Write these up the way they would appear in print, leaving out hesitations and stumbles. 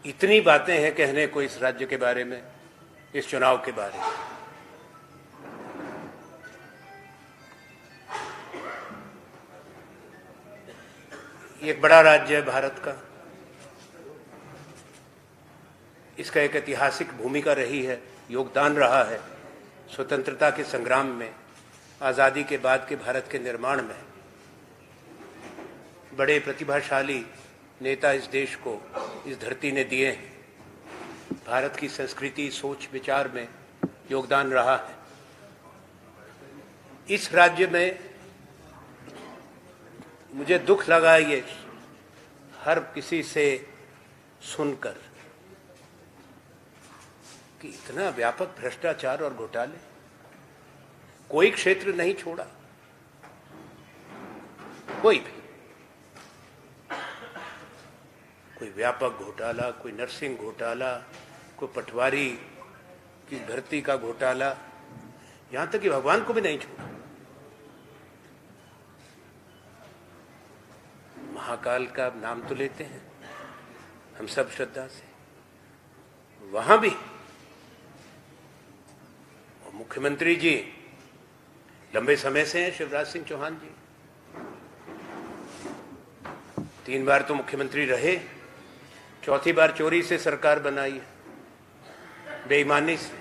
इतनी बातें हैं कहने को इस राज्य के बारे में, इस चुनाव के बारे में। ये एक बड़ा राज्य है भारत का, इसका एक ऐतिहासिक भूमिका रही है, योगदान रहा है स्वतंत्रता के संग्राम में, आज़ादी के बाद के भारत के निर्माण में। बड़े प्रतिभाशाली नेता इस देश को, इस धरती ने दिए हैं। भारत की संस्कृति, सोच, विचार में योगदान रहा है। इस राज्य में मुझे दुख लगा ये हर किसी से सुनकर कि इतना व्यापक भ्रष्टाचार और घोटाले, कोई क्षेत्र नहीं छोड़ा, कोई भी, कोई व्यापक घोटाला, कोई नर्सिंग घोटाला, कोई पटवारी की भर्ती का घोटाला, यहां तक कि भगवान को भी नहीं छोड़ा। महाकाल का नाम तो लेते हैं हम सब श्रद्धा से, वहां भी और मुख्यमंत्री जी लंबे समय से हैं, शिवराज सिंह चौहान जी 3 बार तो मुख्यमंत्री रहे, चौथी बार चोरी से सरकार बनाई है, बेईमानी से।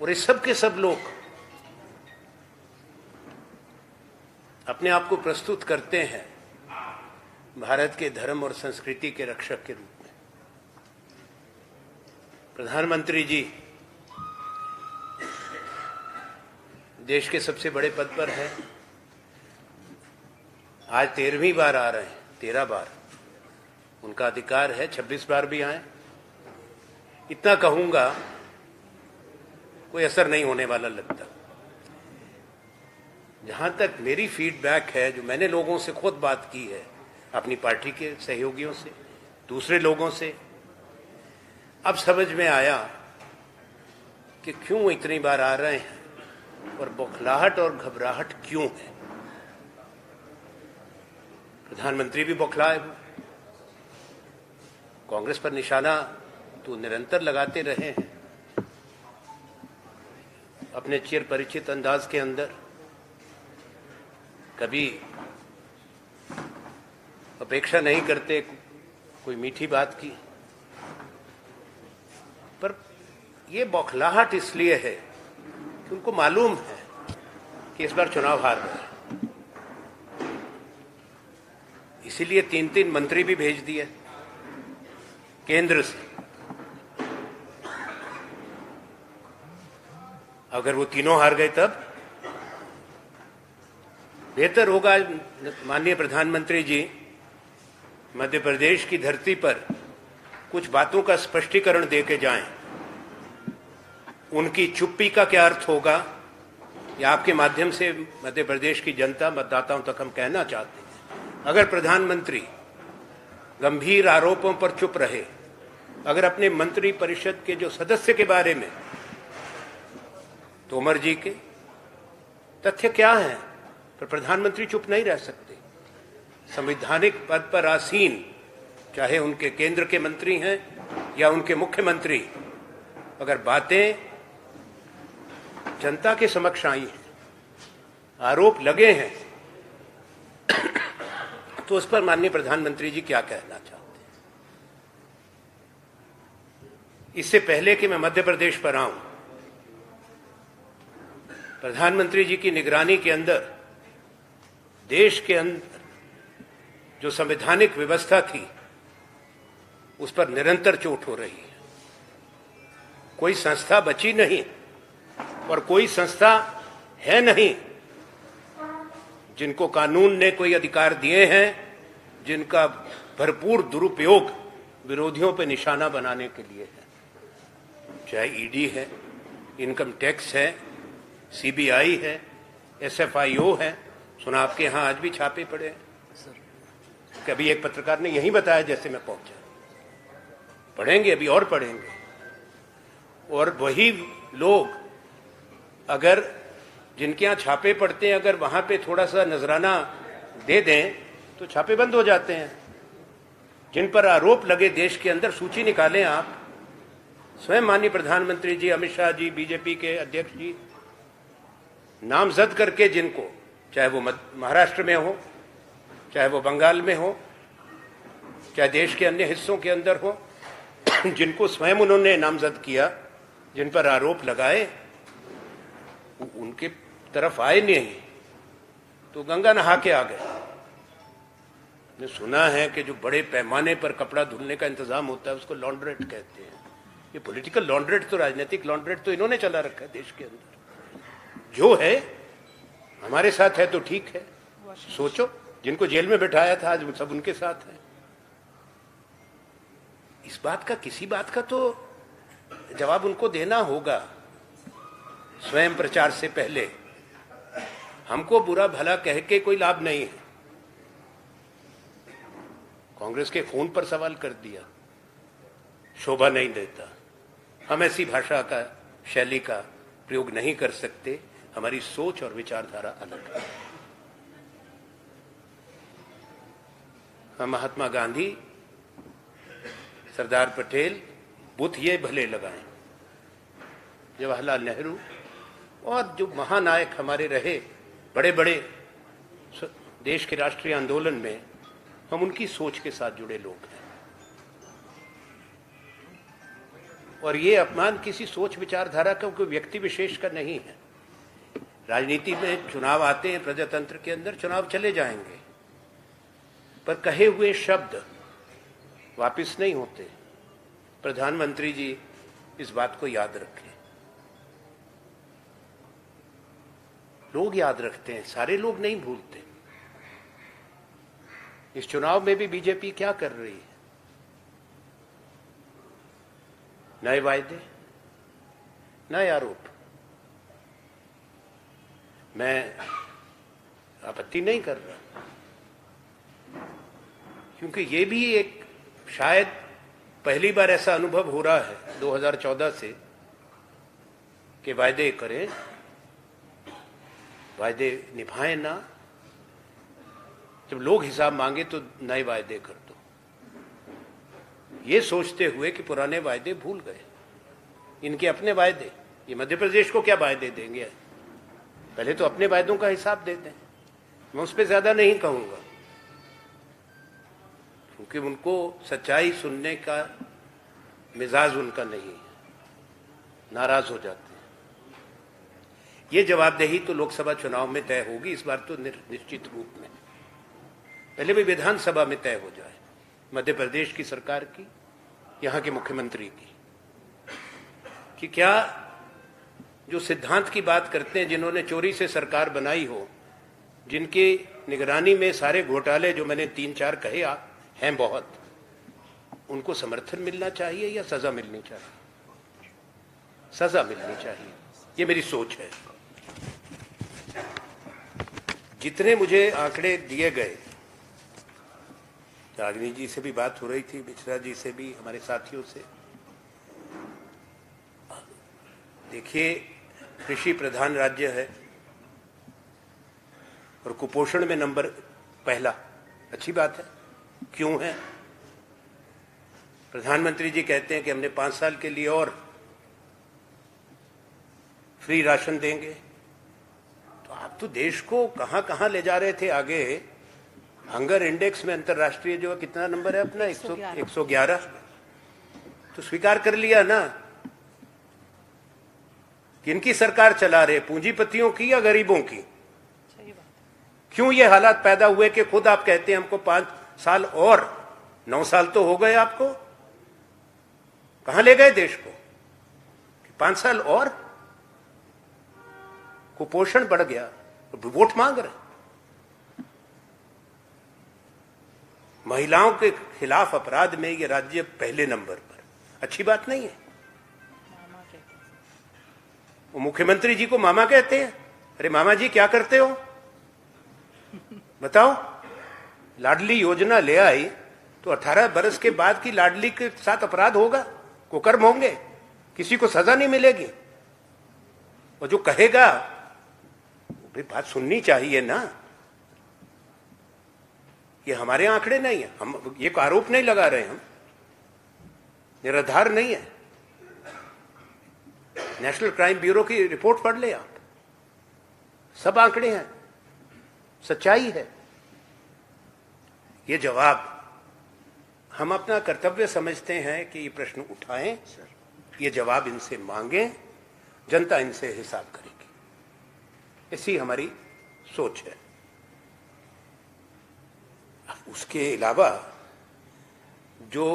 और ये सब के सब लोग अपने आप को प्रस्तुत करते हैं भारत के धर्म और संस्कृति के रक्षक के रूप में। प्रधानमंत्री जी देश के सबसे बड़े पद पर हैं, आज 13वीं बार आ रहे हैं, 13 बार उनका अधिकार है, 26 बार भी आए। इतना कहूंगा कोई असर नहीं होने वाला लगता। जहां तक मेरी फीडबैक है, जो मैंने लोगों से खुद बात की है, अपनी पार्टी के सहयोगियों से, दूसरे लोगों से, अब समझ में आया कि क्यों इतनी बार आ रहे हैं और बौखलाहट और घबराहट क्यों है। प्रधानमंत्री भी बौखलाए हुए, कांग्रेस पर निशाना तो निरंतर लगाते रहे हैं अपने चिर परिचित अंदाज के अंदर। कभी अपेक्षा नहीं करते कोई मीठी बात की, पर ये बौखलाहट इसलिए है कि उनको मालूम है कि इस बार चुनाव हार गए, इसीलिए 3-3 मंत्री भी भेज दिए केंद्र से। अगर वो तीनों हार गए तब बेहतर होगा माननीय प्रधानमंत्री जी मध्य प्रदेश की धरती पर कुछ बातों का स्पष्टीकरण देके जाएं। उनकी चुप्पी का क्या अर्थ होगा, या आपके माध्यम से मध्य प्रदेश की जनता, मतदाताओं तक हम कहना चाहते हैं। अगर प्रधानमंत्री गंभीर आरोपों पर चुप रहे, अगर अपने मंत्री परिषद के जो सदस्य के बारे में, तोमर जी के तथ्य क्या हैं, पर प्रधानमंत्री चुप नहीं रह सकते। संवैधानिक पद पर आसीन, चाहे उनके केंद्र के मंत्री हैं या उनके मुख्यमंत्री, अगर बातें जनता के समक्ष आई हैं, आरोप लगे हैं, तो उस पर माननीय प्रधानमंत्री जी क्या कहना चाहते हैं। इससे पहले कि मैं मध्य प्रदेश पर आऊं, प्रधानमंत्री जी की निगरानी के अंदर देश के अंदर जो संवैधानिक व्यवस्था थी, उस पर निरंतर चोट हो रही है। कोई संस्था बची नहीं और कोई संस्था है नहीं जिनको कानून ने कोई अधिकार दिए हैं, जिनका भरपूर दुरुपयोग विरोधियों पर निशाना बनाने के लिए है। चाहे ईडी है, इनकम टैक्स है, सीबीआई है, एसएफआईओ है। सुना आपके यहां आज भी छापे पड़े हैं। कभी एक पत्रकार ने यही बताया जैसे मैं पहुंचा। पढ़ेंगे, अभी और पढ़ेंगे। और वही लोग अगर जिनके यहाँ छापे पड़ते हैं, अगर वहां पे थोड़ा सा नजराना दे दें तो छापे बंद हो जाते हैं। जिन पर आरोप लगे देश के अंदर, सूची निकालें आप। स्वयं माननीय प्रधानमंत्री जी, अमित शाह जी, बीजेपी के अध्यक्ष जी, नामजद करके जिनको, चाहे वो महाराष्ट्र में हो, चाहे वो बंगाल में हो, चाहे देश के अन्य हिस्सों के अंदर हो, जिनको स्वयं उन्होंने नामजद किया, जिन पर आरोप लगाए, उनके तरफ आए नहीं तो गंगा नहा के आ गए। ने सुना है कि जो बड़े पैमाने पर कपड़ा धुलने का इंतजाम होता है उसको लॉन्ड्रेट कहते हैं। ये पॉलिटिकल लॉन्ड्रेट तो, राजनीतिक लॉन्ड्रेट तो इन्होंने चला रखा है देश के अंदर। जो है हमारे साथ है तो ठीक है। सोचो, जिनको जेल में बिठाया था आज सब उनके साथ है। इस बात का, किसी बात का तो जवाब उनको देना होगा। स्वयं प्रचार से पहले हमको बुरा भला कह के कोई लाभ नहीं है। कांग्रेस के खून पर सवाल कर दिया, शोभा नहीं देता। हम ऐसी भाषा का, शैली का प्रयोग नहीं कर सकते। हमारी सोच और विचारधारा अलग है। हम महात्मा गांधी, सरदार पटेल, बुद्ध ये भले लगाएं, जवाहरलाल नेहरू और जो महानायक हमारे रहे बड़े बड़े देश के राष्ट्रीय आंदोलन में, हम उनकी सोच के साथ जुड़े लोग हैं। और ये अपमान किसी सोच विचारधारा का, कोई व्यक्ति विशेष का नहीं है। राजनीति में चुनाव आते हैं, प्रजातंत्र के अंदर चुनाव चले जाएंगे, पर कहे हुए शब्द वापस नहीं होते। प्रधानमंत्री जी इस बात को याद रखें। लोग याद रखते हैं, सारे लोग नहीं भूलते। इस चुनाव में भी बीजेपी क्या कर रही है? नए वायदे, नए आरोप। मैं आपत्ति नहीं कर रहा, क्योंकि ये भी एक, शायद पहली बार ऐसा अनुभव हो रहा है 2014 से कि वायदे करें, वायदे निभाएं ना। जब लोग हिसाब मांगे तो नए वायदे कर दो, ये सोचते हुए कि पुराने वायदे भूल गए। इनके अपने वायदे, ये मध्य प्रदेश को क्या वायदे देंगे? पहले तो अपने वायदों का हिसाब दे दें। मैं उस पर ज्यादा नहीं कहूंगा, क्योंकि उनको सच्चाई सुनने का मिजाज उनका नहीं है, नाराज हो जाते हैं। ये जवाबदेही तो लोकसभा चुनाव में तय होगी इस बार तो निश्चित रूप में। पहले भी विधानसभा में तय हो जाए, मध्य प्रदेश की सरकार की, यहां के मुख्यमंत्री की, कि क्या जो सिद्धांत की बात करते हैं, जिन्होंने चोरी से सरकार बनाई हो, जिनकी निगरानी में सारे घोटाले जो मैंने 3-4 कहे हैं बहुत, उनको समर्थन मिलना चाहिए या सजा मिलनी चाहिए? सजा मिलनी चाहिए, ये मेरी सोच है। जितने मुझे आंकड़े दिए गए, रागिनी जी से भी बात हो रही थी, मिश्रा जी से भी, हमारे साथियों से, देखिए कृषि प्रधान राज्य है और कुपोषण में नंबर पहला। अच्छी बात है। क्यों है? प्रधानमंत्री जी कहते हैं कि हमने 5 साल के लिए और फ्री राशन देंगे। तो आप तो देश को कहां कहां ले जा रहे थे आगे। हंगर इंडेक्स में अंतर्राष्ट्रीय जो कितना नंबर है अपना, 111। तो स्वीकार कर लिया ना। किनकी सरकार चला रहे, पूंजीपतियों की या गरीबों की? क्यों ये हालात पैदा हुए कि खुद आप कहते हैं हमको 5 साल और, 9 साल तो हो गए आपको, कहां ले गए देश को? 5 साल और कुपोषण बढ़ गया, वोट मांग रहे। महिलाओं के खिलाफ अपराध में ये राज्य पहले नंबर पर। अच्छी बात नहीं है। वो मुख्यमंत्री जी को मामा कहते हैं। अरे मामा जी क्या करते हो बताओ। लाडली योजना ले आई तो 18 बरस के बाद की लाडली के साथ अपराध होगा, कुकर्म होंगे, किसी को सजा नहीं मिलेगी। और जो कहेगा भाई बात सुननी चाहिए ना। ये हमारे आंकड़े नहीं है, हम ये आरोप नहीं लगा रहे, हम निराधार नहीं है। नेशनल क्राइम ब्यूरो की रिपोर्ट पढ़ ले आप, सब आंकड़े हैं, सच्चाई है। ये जवाब हम अपना कर्तव्य समझते हैं कि ये प्रश्न उठाएं, ये जवाब इनसे मांगें, जनता इनसे हिसाब करेगी, ऐसी हमारी सोच है। उसके अलावा जो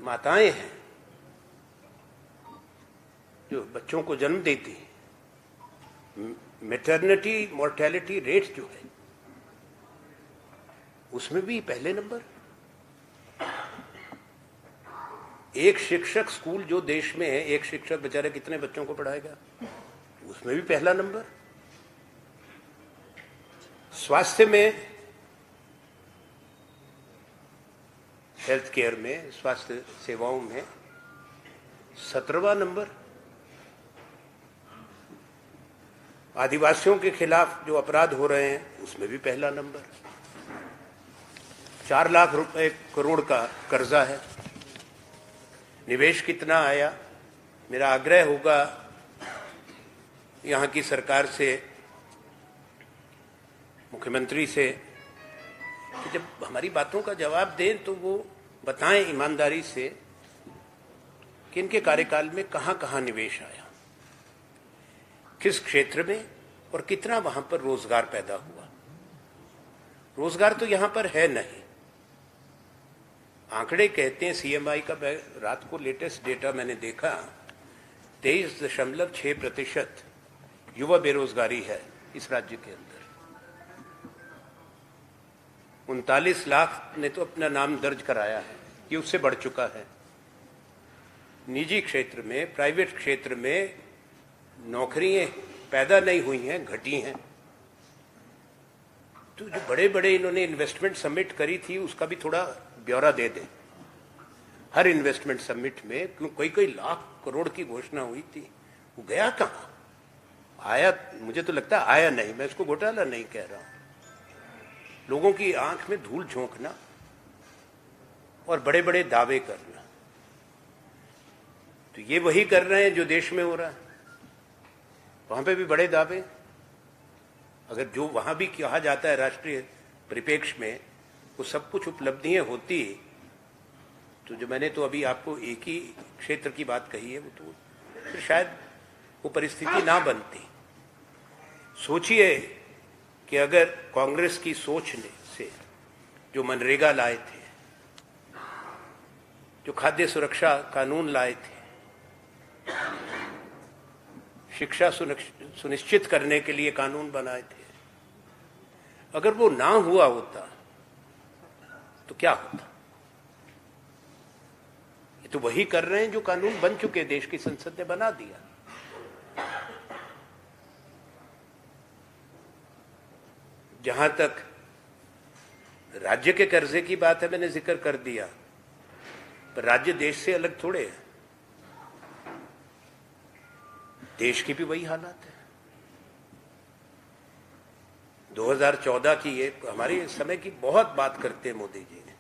माताएं हैं जो बच्चों को जन्म देती हैं, मैटरनिटी मोर्टेलिटी रेट जो है उसमें भी पहले नंबर। एक शिक्षक स्कूल जो देश में है, एक शिक्षक बेचारे कितने बच्चों को पढ़ाएगा, उसमें भी पहला नंबर। स्वास्थ्य में, हेल्थ केयर में, स्वास्थ्य सेवाओं में 17वां नंबर। आदिवासियों के खिलाफ जो अपराध हो रहे हैं उसमें भी पहला नंबर। 4 लाख रुपए करोड़ का कर्जा है। निवेश कितना आया? मेरा आग्रह होगा यहाँ की सरकार से, मुख्यमंत्री से, कि जब हमारी बातों का जवाब दें तो वो बताएं ईमानदारी से कि इनके कार्यकाल में कहां कहां निवेश आया, किस क्षेत्र में, और कितना वहां पर रोजगार पैदा हुआ। रोजगार तो यहां पर है नहीं। आंकड़े कहते हैं, सीएमआई का रात को लेटेस्ट डेटा मैंने देखा, 23.6% युवा बेरोजगारी है इस राज्य के अंदर। 39 लाख ने तो अपना नाम दर्ज कराया है, ये उससे बढ़ चुका है। निजी क्षेत्र में, प्राइवेट क्षेत्र में नौकरियां पैदा नहीं हुई हैं, घटी हैं। तो जो बड़े बड़े इन्होंने इन्वेस्टमेंट समिट करी थी उसका भी थोड़ा ब्यौरा दे दें। हर इन्वेस्टमेंट समिट में कई लाख करोड़ की घोषणा हुई थी, वो गया कहां? आया, मुझे तो लगता है आया नहीं। मैं इसको घोटाला नहीं कह रहा हूं। लोगों की आंख में धूल झोंकना और बड़े बड़े दावे करना, तो ये वही कर रहे हैं जो देश में हो रहा है। वहां पे भी बड़े दावे। अगर जो वहां भी कहा जाता है राष्ट्रीय परिप्रेक्ष्य में वो सब कुछ उपलब्धियां होती, तो जो मैंने तो अभी आपको एक ही क्षेत्र की बात कही है, वो तो फिर शायद वो परिस्थिति ना बनती। सोचिए कि अगर कांग्रेस की सोच ने से जो मनरेगा लाए थे, जो खाद्य सुरक्षा कानून लाए थे, शिक्षा सुनिश्चित करने के लिए कानून बनाए थे, अगर वो ना हुआ होता तो क्या होता? ये तो वही कर रहे हैं जो कानून बन चुके, देश की संसद ने बना दिया। जहां तक राज्य के कर्जे की बात है, मैंने जिक्र कर दिया, पर राज्य देश से अलग थोड़े है। देश की भी वही हालत है। 2014 की, ये हमारे समय की बहुत बात करते हैं मोदी जी ने।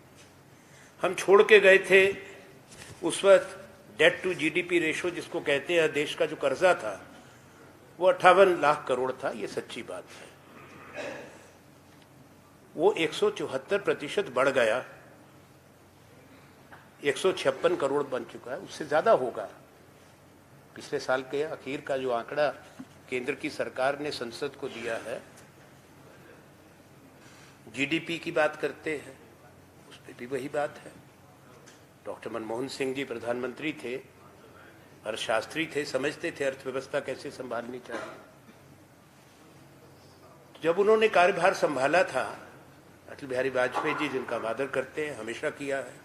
हम छोड़ के गए थे उस वक्त डेट टू जीडीपी रेशो जिसको कहते हैं, देश का जो कर्जा था वो 58 लाख करोड़ था। ये सच्ची बात है। वो 174% बढ़ गया, 156 करोड़ बन चुका है। उससे ज्यादा होगा। पिछले साल के आखिर का जो आंकड़ा केंद्र की सरकार ने संसद को दिया है, जीडीपी की बात करते हैं, उस पर भी वही बात है। डॉक्टर मनमोहन सिंह जी प्रधानमंत्री थे, अर्थशास्त्री थे, समझते थे अर्थव्यवस्था कैसे संभालनी चाहिए। जब उन्होंने कार्यभार संभाला था, अटल बिहारी वाजपेयी जी, जिनका हम आदर करते हैं, हमेशा किया है,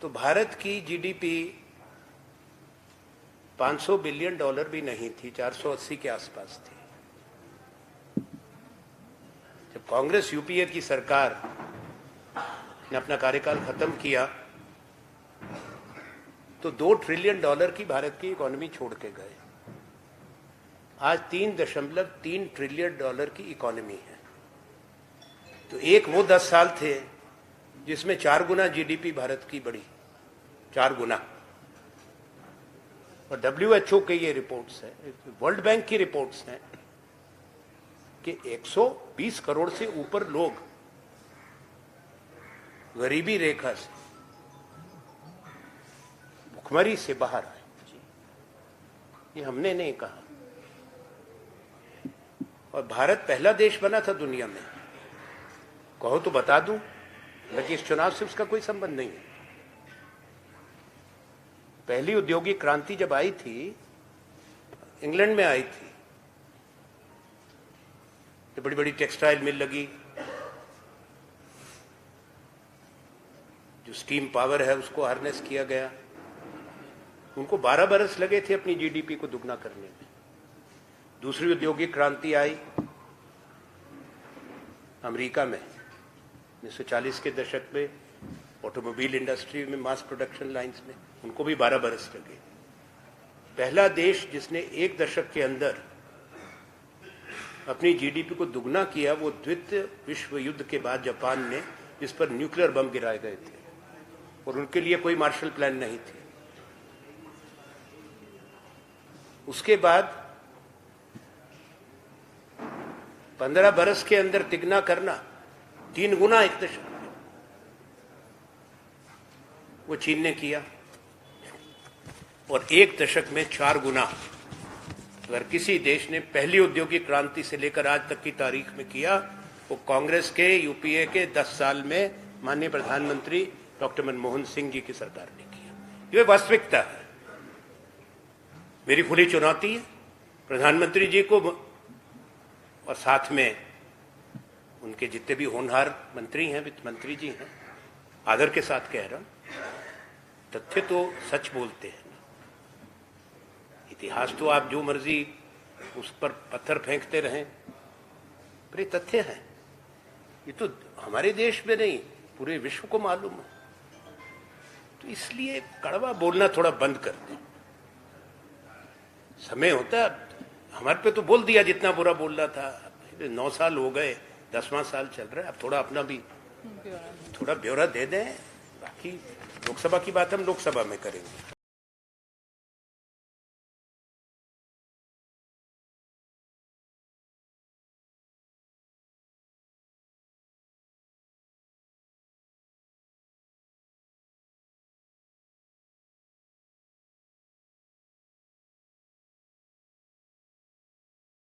तो भारत की जीडीपी $500 बिलियन भी नहीं थी, 480 के आसपास थी। जब कांग्रेस यूपीए की सरकार ने अपना कार्यकाल खत्म किया तो $2 ट्रिलियन की भारत की इकोनॉमी छोड़ के गए। आज 3.3 ट्रिलियन डॉलर की इकोनॉमी है। तो एक वो 10 साल थे जिसमें 4 गुना जीडीपी भारत की बढ़ी, 4 गुना। और WHO के ये रिपोर्ट्स है, वर्ल्ड बैंक की रिपोर्ट्स हैं कि 120 करोड़ से ऊपर लोग गरीबी रेखा से, भुखमरी से बाहर आए। ये हमने नहीं कहा। और भारत पहला देश बना था दुनिया में, कहो तो बता दूं, लेकिन इस चुनाव से उसका कोई संबंध नहीं है। पहली औद्योगिक क्रांति जब आई थी, इंग्लैंड में आई थी, तो बड़ी बड़ी टेक्सटाइल मिल लगी, जो स्टीम पावर है उसको हार्नेस किया गया। उनको 12 बरस लगे थे अपनी जीडीपी को दुगना करने में। दूसरी औद्योगिक क्रांति आई अमेरिका में 1940 के दशक में, ऑटोमोबाइल इंडस्ट्री में, मास प्रोडक्शन लाइंस में, उनको भी 12 बरस लगे। पहला देश जिसने एक दशक के अंदर अपनी जीडीपी को दुगना किया वो द्वितीय विश्व युद्ध के बाद जापान ने, जिस पर न्यूक्लियर बम गिराए गए थे और उनके लिए कोई मार्शल प्लान नहीं थी। उसके बाद 15 बरस के अंदर तिगना करना, 3 गुना एक दशक में, वो चीन ने किया। और एक दशक में 4 गुना अगर किसी देश ने पहली औद्योगिक क्रांति से लेकर आज तक की तारीख में किया, वो कांग्रेस के, यूपीए के 10 साल में माननीय प्रधानमंत्री डॉक्टर मनमोहन सिंह जी की सरकार ने किया। ये वास्तविकता है। मेरी खुली चुनौती है प्रधानमंत्री जी को और साथ में उनके जितने भी होनहार मंत्री हैं, वित्त मंत्री जी हैं, आदर के साथ कह रहा हूं, तथ्य तो सच बोलते हैं। इतिहास तो आप जो मर्जी उस पर पत्थर फेंकते रहें, पर ये तथ्य है। ये तो हमारे देश में नहीं, पूरे विश्व को मालूम है। तो इसलिए कड़वा बोलना थोड़ा बंद कर दें। समय होता है, हमारे पे तो बोल दिया जितना बुरा बोलना था। 9 साल हो गए, 10वां साल चल रहा है, अब थोड़ा अपना भी थोड़ा ब्यौरा दे दें। बाकी लोकसभा की बात हम लोकसभा में करेंगे।